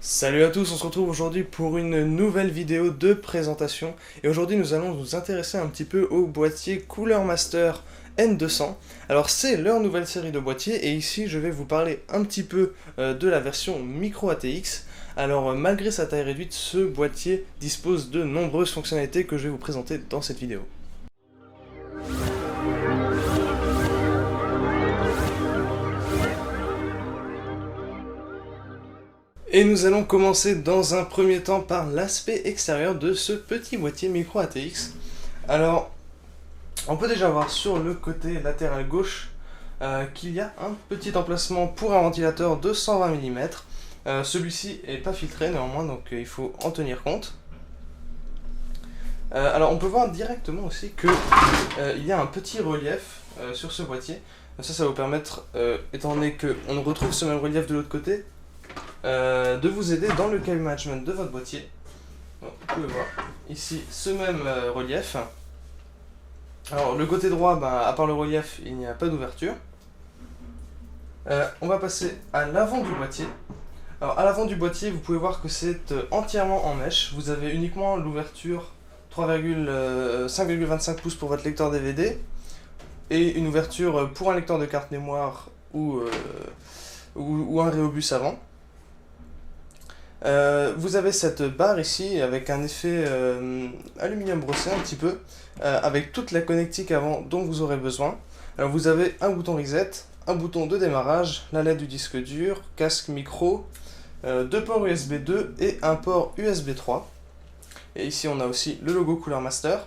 Salut à tous, on se retrouve aujourd'hui pour une nouvelle vidéo de présentation et aujourd'hui nous allons nous intéresser un petit peu au boîtier Cooler Master N200. Alors c'est leur nouvelle série de boîtiers et ici je vais vous parler un petit peu de la version micro ATX. Alors malgré sa taille réduite, ce boîtier dispose de nombreuses fonctionnalités que je vais vous présenter dans cette vidéo. Et nous allons commencer dans un premier temps par l'aspect extérieur de ce petit boîtier micro ATX. Alors, on peut déjà voir sur le côté latéral gauche qu'il y a un petit emplacement pour un ventilateur de 120 mm. Celui-ci n'est pas filtré néanmoins, donc il faut en tenir compte. Alors on peut voir directement aussi qu'il y a un petit relief sur ce boîtier. Ça va vous permettre, étant donné qu'on retrouve ce même relief de l'autre côté, de vous aider dans le cable management de votre boîtier. Donc, vous pouvez voir ici ce même relief. Alors le côté droit, à part le relief, il n'y a pas d'ouverture. On va passer à l'avant du boîtier. Alors à l'avant du boîtier, vous pouvez voir que c'est entièrement en mèche. Vous avez uniquement l'ouverture 5,25 pouces pour votre lecteur DVD et une ouverture pour un lecteur de carte mémoire ou un Rhéobus avant. Vous avez cette barre ici avec un effet aluminium brossé un petit peu, avec toute la connectique avant dont vous aurez besoin. Alors vous avez un bouton reset, un bouton de démarrage, la LED du disque dur, casque micro, deux ports USB 2 et un port USB 3. Et ici on a aussi le logo Cooler Master.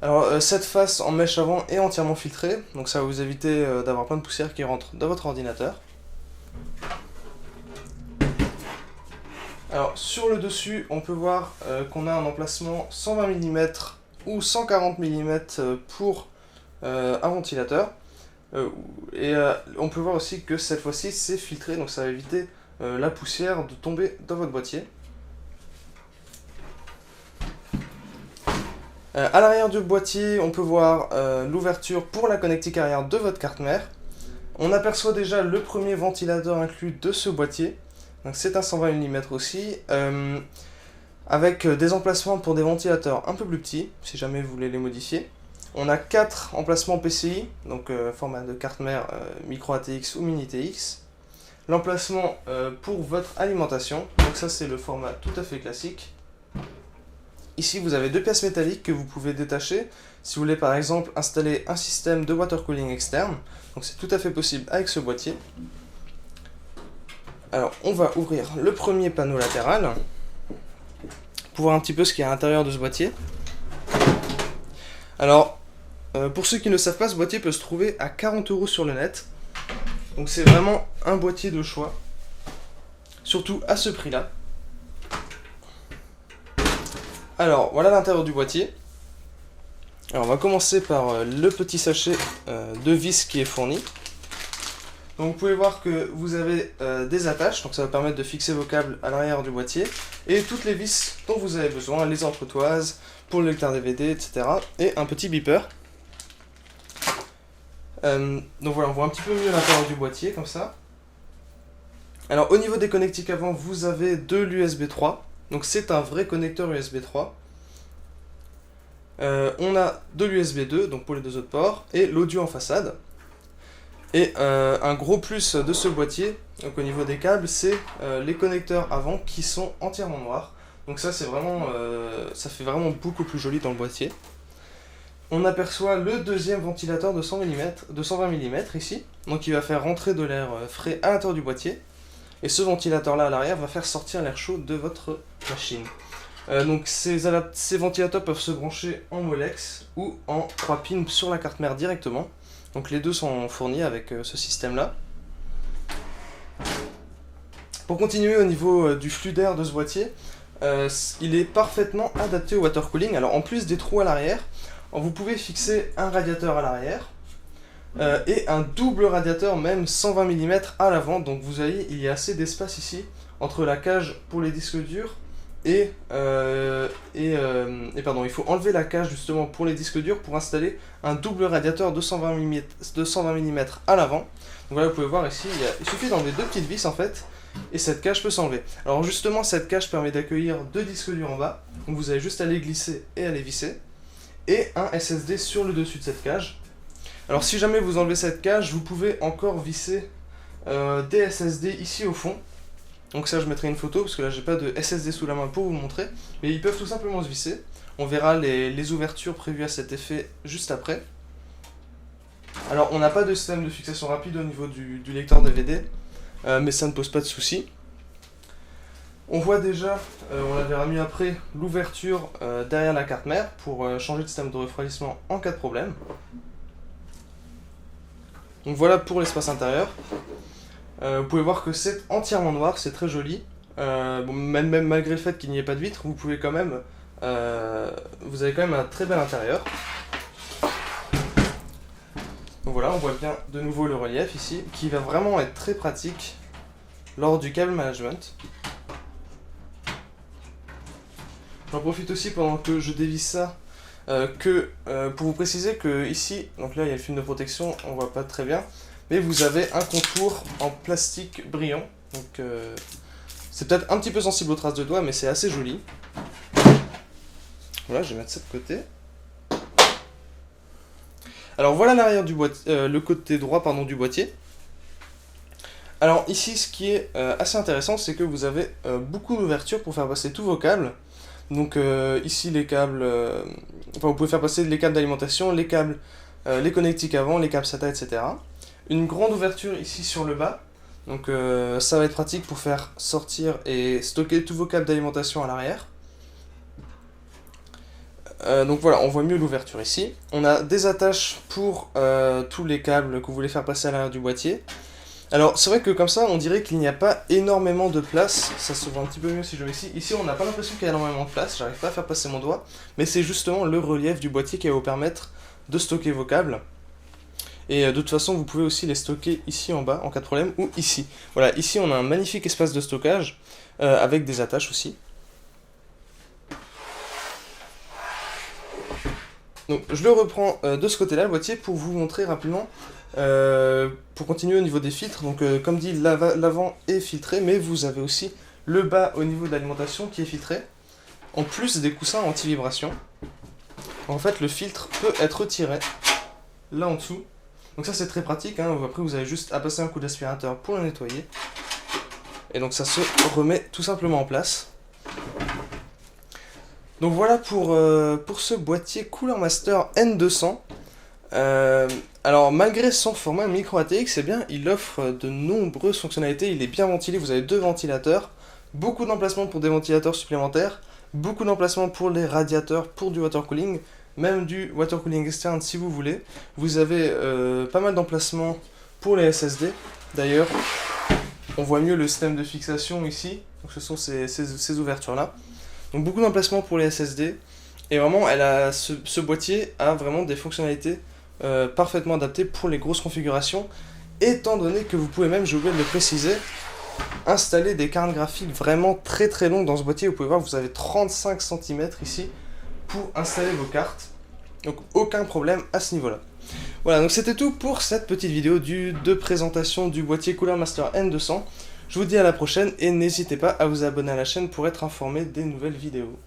Alors cette face en mèche avant est entièrement filtrée, donc ça va vous éviter d'avoir plein de poussière qui rentre dans votre ordinateur. Alors sur le dessus, on peut voir qu'on a un emplacement 120 mm ou 140 mm pour un ventilateur. On peut voir aussi que cette fois-ci c'est filtré, donc ça va éviter la poussière de tomber dans votre boîtier. À l'arrière du boîtier, on peut voir l'ouverture pour la connectique arrière de votre carte mère. On aperçoit déjà le premier ventilateur inclus de ce boîtier. Donc c'est un 120 mm aussi, avec des emplacements pour des ventilateurs un peu plus petits, si jamais vous voulez les modifier. On a 4 emplacements PCI, donc format de carte mère micro ATX ou mini TX. L'emplacement pour votre alimentation, donc ça c'est le format tout à fait classique. Ici vous avez deux pièces métalliques que vous pouvez détacher si vous voulez par exemple installer un système de water cooling externe, donc c'est tout à fait possible avec ce boîtier. Alors, on va ouvrir le premier panneau latéral pour voir un petit peu ce qu'il y a à l'intérieur de ce boîtier. Alors, pour ceux qui ne savent pas, ce boîtier peut se trouver à 40 € sur le net. Donc c'est vraiment un boîtier de choix, surtout à ce prix-là. Alors, voilà l'intérieur du boîtier. Alors, on va commencer par le petit sachet de vis qui est fourni. Donc vous pouvez voir que vous avez des attaches, donc ça va permettre de fixer vos câbles à l'arrière du boîtier, et toutes les vis dont vous avez besoin, les entretoises, pour le lecteur DVD, etc. Et un petit beeper. Donc voilà, on voit un petit peu mieux l'intérieur du boîtier, comme ça. Alors au niveau des connectiques avant, vous avez de l'USB 3, donc c'est un vrai connecteur USB 3. On a de l'USB 2, donc pour les deux autres ports, et l'audio en façade. Et un gros plus de ce boîtier, donc au niveau des câbles, c'est les connecteurs avant qui sont entièrement noirs. Donc ça c'est vraiment, ça fait vraiment beaucoup plus joli dans le boîtier. On aperçoit le deuxième ventilateur de 120 mm ici, donc il va faire rentrer de l'air frais à l'intérieur du boîtier. Et ce ventilateur là à l'arrière va faire sortir l'air chaud de votre machine. Donc ces ventilateurs peuvent se brancher en Molex ou en 3 pins sur la carte mère directement. Donc les deux sont fournis avec ce système-là. Pour continuer au niveau du flux d'air de ce boîtier, il est parfaitement adapté au water cooling. Alors en plus des trous à l'arrière, vous pouvez fixer un radiateur à l'arrière et un double radiateur même 120 mm à l'avant. Donc vous voyez, il y a assez d'espace ici entre la cage pour les disques durs pardon, il faut enlever la cage justement pour les disques durs pour installer un double radiateur de 120 mm à l'avant. Donc voilà, vous pouvez voir ici, il suffit d'enlever deux petites vis en fait, et cette cage peut s'enlever. Alors justement, cette cage permet d'accueillir 2 disques durs en bas, donc vous avez juste à les glisser et à les visser, et un SSD sur le dessus de cette cage. Alors si jamais vous enlevez cette cage, vous pouvez encore visser des SSD ici au fond. Donc ça, je mettrai une photo parce que là j'ai pas de SSD sous la main pour vous montrer, mais ils peuvent tout simplement se visser. On verra les ouvertures prévues à cet effet juste après. Alors on n'a pas de système de fixation rapide au niveau du lecteur DVD, mais ça ne pose pas de souci. On voit déjà, on la verra mieux après, l'ouverture derrière la carte mère pour changer de système de refroidissement en cas de problème. Donc voilà pour l'espace intérieur. Vous pouvez voir que c'est entièrement noir, c'est très joli. Bon, même malgré le fait qu'il n'y ait pas de vitre, vous pouvez quand même, vous avez quand même un très bel intérieur. Donc voilà, on voit bien de nouveau le relief ici, qui va vraiment être très pratique lors du câble management. J'en profite aussi pendant que je dévisse ça, pour vous préciser que ici, donc là il y a le film de protection, on voit pas très bien, mais vous avez un contour en plastique brillant, donc c'est peut-être un petit peu sensible aux traces de doigts, mais c'est assez joli. Voilà, je vais mettre ça de côté. Alors voilà l'arrière du boîtier, le côté droit du boîtier. Alors ici, ce qui est assez intéressant, c'est que vous avez beaucoup d'ouvertures pour faire passer tous vos câbles. Donc ici les câbles, enfin vous pouvez faire passer les câbles d'alimentation, les câbles, les connectiques avant, les câbles SATA, etc. Une grande ouverture ici sur le bas, donc ça va être pratique pour faire sortir et stocker tous vos câbles d'alimentation à l'arrière. Donc voilà, on voit mieux l'ouverture ici. On a des attaches pour tous les câbles que vous voulez faire passer à l'arrière du boîtier. Alors c'est vrai que comme ça on dirait qu'il n'y a pas énormément de place, ça se voit un petit peu mieux si je vais ici. Ici on n'a pas l'impression qu'il y a énormément de place, j'arrive pas à faire passer mon doigt, mais c'est justement le relief du boîtier qui va vous permettre de stocker vos câbles. Et de toute façon vous pouvez aussi les stocker ici en bas en cas de problème, ou ici. Voilà, ici on a un magnifique espace de stockage avec des attaches aussi. Donc je le reprends de ce côté-là, le boîtier, pour vous montrer rapidement, pour continuer au niveau des filtres. Donc comme dit, l'avant est filtré, mais vous avez aussi le bas au niveau de l'alimentation qui est filtré, en plus des coussins anti-vibration. En fait, le filtre peut être retiré, là en dessous. Donc ça c'est très pratique, hein. Après vous avez juste à passer un coup d'aspirateur pour le nettoyer. Et donc ça se remet tout simplement en place. Donc voilà pour ce boîtier Cooler Master N200. Alors malgré son format micro ATX, eh bien, il offre de nombreuses fonctionnalités, il est bien ventilé, vous avez 2 ventilateurs, beaucoup d'emplacements pour des ventilateurs supplémentaires, beaucoup d'emplacements pour les radiateurs, pour du water cooling, même du water cooling externe si vous voulez. Vous avez pas mal d'emplacements pour les SSD, d'ailleurs on voit mieux le système de fixation ici, donc ce sont ces ouvertures là. Donc beaucoup d'emplacements pour les SSD, et vraiment ce boîtier a vraiment des fonctionnalités parfaitement adaptées pour les grosses configurations, étant donné que vous pouvez même, j'ai oublié de le préciser, installer des cartes graphiques vraiment très très longues dans ce boîtier. Vous pouvez voir, vous avez 35 cm ici pour installer vos cartes, donc aucun problème à ce niveau là. Voilà, donc c'était tout pour cette petite vidéo de présentation du boîtier Cooler Master N200. Je vous dis à la prochaine et n'hésitez pas à vous abonner à la chaîne pour être informé des nouvelles vidéos.